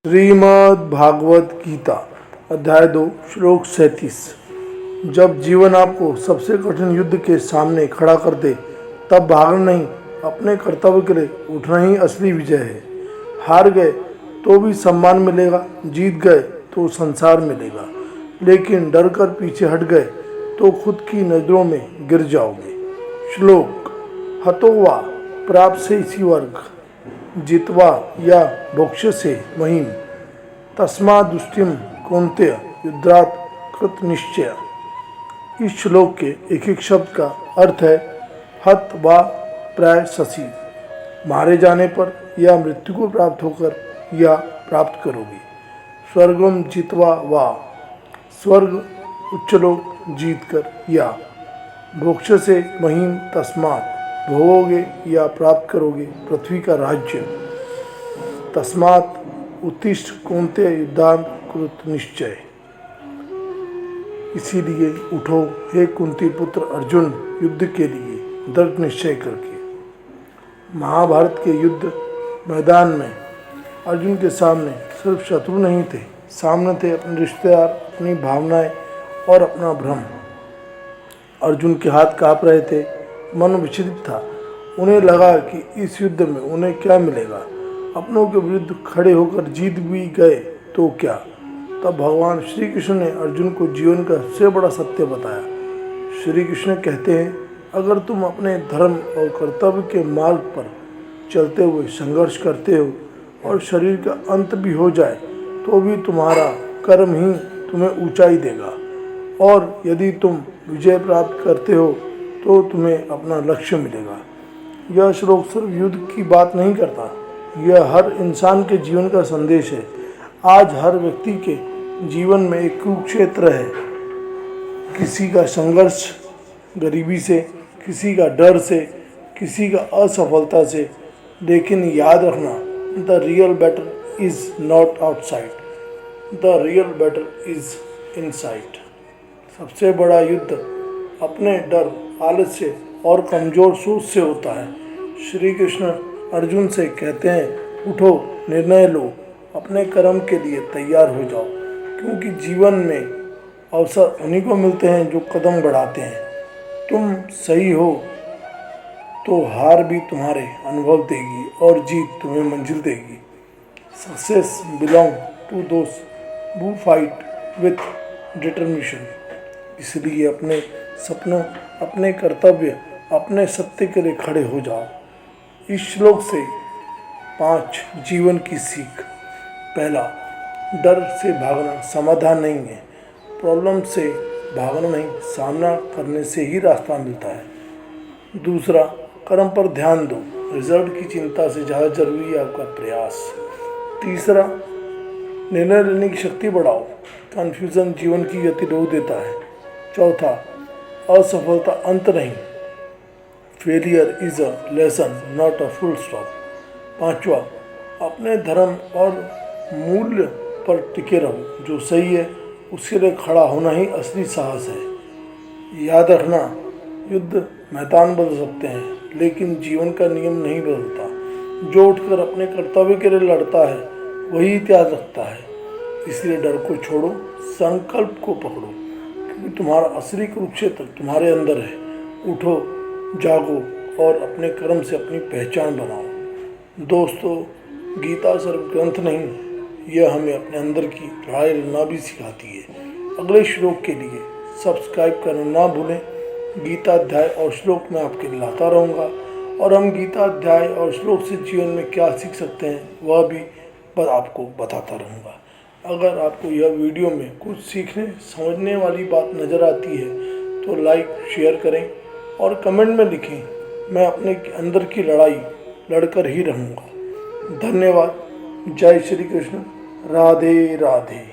श्रीमद् भागवत गीता अध्याय 2 श्लोक 37। जब जीवन आपको सबसे कठिन युद्ध के सामने खड़ा कर दे तब भागना नहीं, अपने कर्तव्य के लिए उठना ही असली विजय है। हार गए तो भी सम्मान मिलेगा, जीत गए तो संसार मिलेगा, लेकिन डर कर पीछे हट गए तो खुद की नजरों में गिर जाओगे। श्लोक हतो वा प्राप्त से इसी वर्ग जित्वा या भोक्ष से महिम तस्मा दुष्टिम कौन्तेय युद्धात् कृत निश्चय। इस श्लोक के एक एक शब्द का अर्थ है हत वा प्राय शशि, मारे जाने पर या मृत्यु को प्राप्त होकर या प्राप्त करोगे। स्वर्गम जित्वा वा स्वर्ग उच्चलोक जीत कर, या भोक्ष से महिम तस्मात् भोगोगे या प्राप्त करोगे पृथ्वी का राज्य। तस्मात् उत्तिष्ठ कौन्तेय युद्धात् कृत निश्चय। इसीलिए उठो हे कुंती पुत्र अर्जुन, युद्ध के लिए दृढ़ निश्चय करके। महाभारत के युद्ध मैदान में अर्जुन के सामने सिर्फ शत्रु नहीं थे, सामने थे अपने रिश्तेदार, अपनी भावनाएं और अपना भ्रम। अर्जुन के हाथ कांप रहे थे, मन विचलित था। उन्हें लगा कि इस युद्ध में उन्हें क्या मिलेगा। अपनों के विरुद्ध खड़े होकर जीत भी गए तो क्या। तब भगवान श्री कृष्ण ने अर्जुन को जीवन का सबसे बड़ा सत्य बताया। श्री कृष्ण कहते हैं, अगर तुम अपने धर्म और कर्तव्य के मार्ग पर चलते हुए संघर्ष करते हो और शरीर का अंत भी हो जाए तो भी तुम्हारा कर्म ही तुम्हें ऊंचाई देगा, और यदि तुम विजय प्राप्त करते हो तो तुम्हें अपना लक्ष्य मिलेगा। यह श्लोक सिर्फ युद्ध की बात नहीं करता, यह हर इंसान के जीवन का संदेश है। आज हर व्यक्ति के जीवन में एक कुरुक्षेत्र है, किसी का संघर्ष गरीबी से, किसी का डर से, किसी का असफलता से। लेकिन याद रखना, the real battle is not outside, the real battle is inside. सबसे बड़ा युद्ध अपने डर, आलस्य और कमजोर सोच से होता है। श्री कृष्ण अर्जुन से कहते हैं, उठो, निर्णय लो, अपने कर्म के लिए तैयार हो जाओ, क्योंकि जीवन में अवसर उन्हीं को मिलते हैं जो कदम बढ़ाते हैं। तुम सही हो तो हार भी तुम्हारे अनुभव देगी और जीत तुम्हें मंजिल देगी। Success belong to those who fight with determination. इसलिए अपने सपनों, अपने कर्तव्य, अपने सत्य के लिए खड़े हो जाओ। इस श्लोक से 5 जीवन की सीख। पहला, डर से भागना समाधान नहीं है। प्रॉब्लम से भागना नहीं, सामना करने से ही रास्ता मिलता है। दूसरा, कर्म पर ध्यान दो, रिजल्ट की चिंता से ज़्यादा जरूरी है आपका प्रयास। तीसरा, निर्णय लेने की शक्ति बढ़ाओ, कन्फ्यूज़न जीवन की गति रोक देता है। चौथा, असफलता अंत नहीं, failure is a lesson not a full stop. पांचवा, अपने धर्म और मूल्य पर टिके रहो, जो सही है उसके लिए खड़ा होना ही असली साहस है। याद रखना, युद्ध मैदान बदल सकते हैं लेकिन जीवन का नियम नहीं बदलता। जो उठकर अपने कर्तव्य के लिए लड़ता है वही इतिहास रखता है। इसलिए डर को छोड़ो, संकल्प को पकड़ो, क्योंकि तुम्हारा असली कुरुक्षेत्र तुम्हारे अंदर है। उठो, जागो और अपने कर्म से अपनी पहचान बनाओ। दोस्तों, गीता सिर्फ ग्रंथ नहीं, यह हमें अपने अंदर की लड़ाई लड़ना भी सिखाती है। अगले श्लोक के लिए सब्सक्राइब करना ना भूलें। गीता अध्याय और श्लोक मैं आपके लिए लाता रहूँगा, और हम गीता अध्याय और श्लोक से जीवन में क्या सीख सकते हैं वह भी आपको बताता रहूँगा। अगर आपको यह वीडियो में कुछ सीखने समझने वाली बात नज़र आती है तो लाइक शेयर करें और कमेंट में लिखें। मैं अपने अंदर की लड़ाई लड़कर ही रहूँगा। धन्यवाद। जय श्री कृष्ण। राधे राधे।